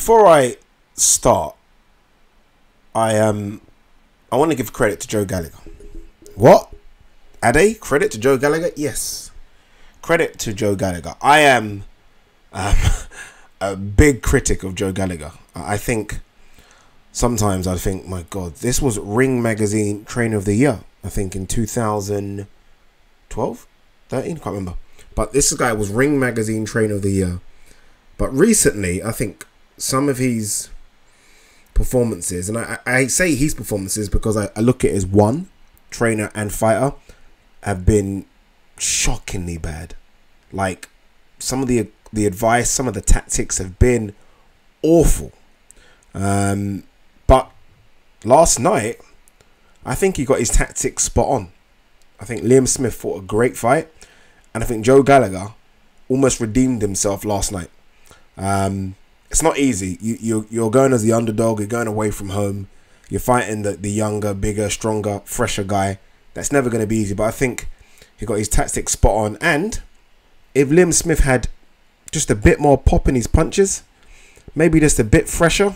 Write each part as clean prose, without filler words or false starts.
before I start, I want to give credit to Joe Gallagher. What? Ade? Credit to Joe Gallagher? Yes. Credit to Joe Gallagher. I am a big critic of Joe Gallagher. I think sometimes I think, my God, this was Ring Magazine Trainer of the Year, I think in 2012, 13, can't remember. But this guy was Ring Magazine Trainer of the Year. But recently, I think some of his performances, and I say his performances because I look at it as one, trainer and fighter, have been shockingly bad. Like, some of the advice, some of the tactics have been awful. But last night, I think he got his tactics spot on. I think Liam Smith fought a great fight, and I think Joe Gallagher almost redeemed himself last night. It's not easy. You're going as the underdog. You're going away from home. You're fighting the younger, bigger, stronger, fresher guy. That's never going to be easy. But I think he got his tactics spot on. And if Liam Smith had just a bit more pop in his punches, maybe just a bit fresher,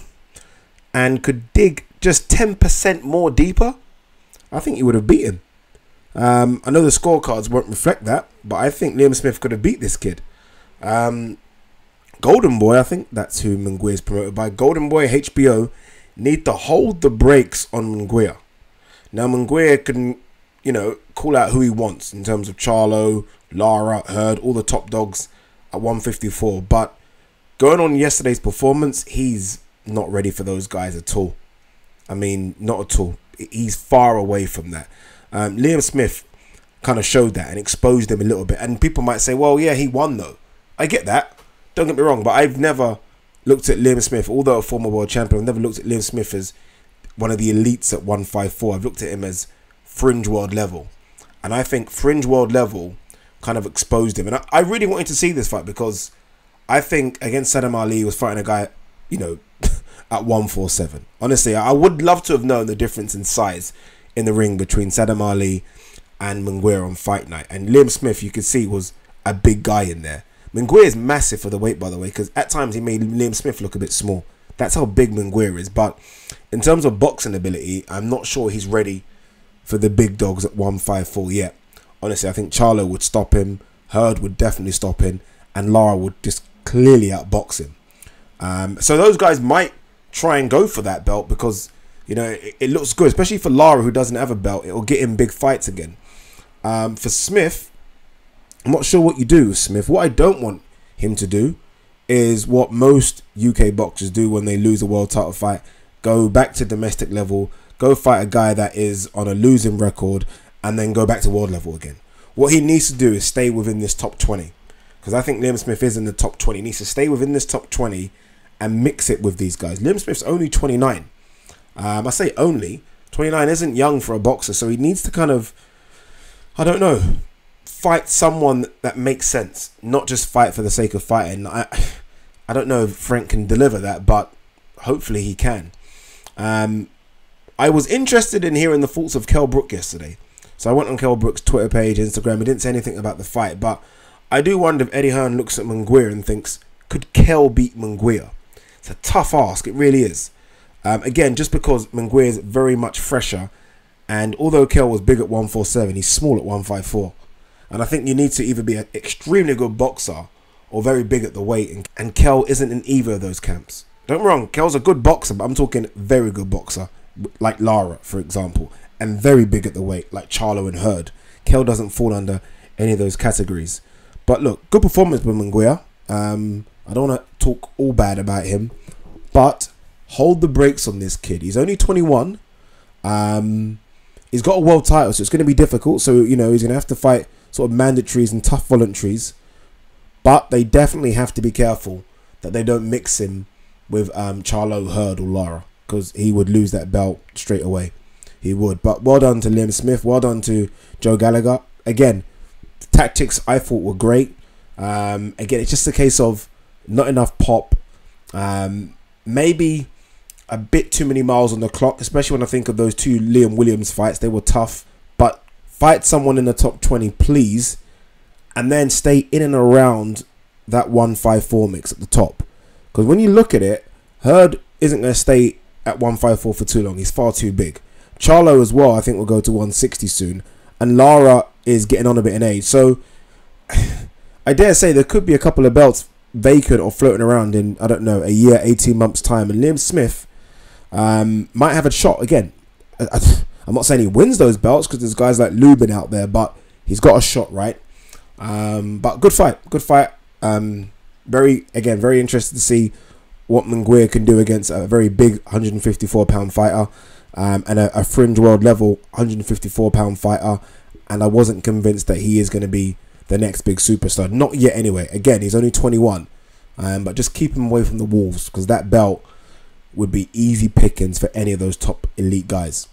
and could dig just 10% more deeper, I think he would have beat him. I know the scorecards won't reflect that, but I think Liam Smith could have beat this kid. Golden Boy, I think that's who Munguia is promoted by. Golden Boy HBO need to hold the brakes on Munguia. Now Munguia can, call out who he wants in terms of Charlo, Lara, Hurd, all the top dogs at 154. But going on yesterday's performance, he's not ready for those guys at all. I mean, not at all. He's far away from that. Liam Smith kind of showed that and exposed him a little bit. And people might say, well, yeah, he won though. I get that. Don't get me wrong, but I've never looked at Liam Smith, although a former world champion, I've never looked at Liam Smith as one of the elites at 154. I've looked at him as fringe world level. And I think fringe world level kind of exposed him. And I really wanted to see this fight because I think against Saddam Ali, he was fighting a guy, at 147. Honestly, I would love to have known the difference in size in the ring between Saddam Ali and Munguia on fight night. And Liam Smith, you could see, was a big guy in there. Munguia is massive for the weight, by the way, because at times he made Liam Smith look a bit small. That's how big Munguia is. But in terms of boxing ability, I'm not sure he's ready for the big dogs at 154 yet. Honestly, I think Charlo would stop him. Hurd would definitely stop him. And Lara would just clearly outbox him. So those guys might try and go for that belt because, it looks good. Especially for Lara, who doesn't have a belt. It will get him big fights again. For Smith, I'm not sure what you do with Smith. What I don't want him to do is what most UK boxers do when they lose a world title fight. Go back to domestic level, go fight a guy that is on a losing record, and then go back to world level again. What he needs to do is stay within this top 20. Because I think Liam Smith is in the top 20. He needs to stay within this top 20 and mix it with these guys. Liam Smith's only 29. I say only. 29 isn't young for a boxer, so he needs to kind of, I don't know, fight someone that makes sense, not just fight for the sake of fighting. I don't know if Frank can deliver that, but hopefully he can. I was interested in hearing the thoughts of Kell Brook yesterday. So I went on Kell Brook's Twitter page, Instagram. He didn't say anything about the fight, but I do wonder if Eddie Hearn looks at Munguia and thinks, could Kell beat Munguia? It's a tough ask. It really is. Again, just because Munguia is very much fresher, and although Kell was big at 147, he's small at 154. And I think you need to either be an extremely good boxer or very big at the weight. And Kell isn't in either of those camps. Don't get me wrong, Kell's a good boxer, but I'm talking very good boxer, like Lara, for example. And very big at the weight, like Charlo and Hurd. Kell doesn't fall under any of those categories. But look, good performance by Munguia. I don't want to talk all bad about him. But hold the brakes on this kid. He's only 21. He's got a world title, so it's going to be difficult. So, he's going to have to fight sort of mandatories and tough voluntaries, but they definitely have to be careful that they don't mix him with Charlo, Hurd or Lara, because he would lose that belt straight away. He would. But well done to Liam Smith, well done to Joe Gallagher. Again, tactics I thought were great. Again, it's just a case of not enough pop, maybe a bit too many miles on the clock, especially when I think of those two Liam Williams fights. They were tough, but fight someone in the top 20, please, and then stay in and around that 154 mix at the top. Because when you look at it, Hurd isn't going to stay at 154 for too long. He's far too big. Charlo as well, I think, will go to 160 soon. And Lara is getting on a bit in age. So I dare say there could be a couple of belts vacant or floating around in, I don't know, a year, 18 months time. And Liam Smith might have a shot again. I'm not saying he wins those belts because there's guys like Lubin out there, but he's got a shot, right? But good fight. Very interested to see what Munguia can do against a very big 154-pound fighter and a fringe world level 154-pound fighter. And I wasn't convinced that he is going to be the next big superstar. Not yet anyway. Again, he's only 21. But just keep him away from the Wolves because that belt would be easy pickings for any of those top elite guys.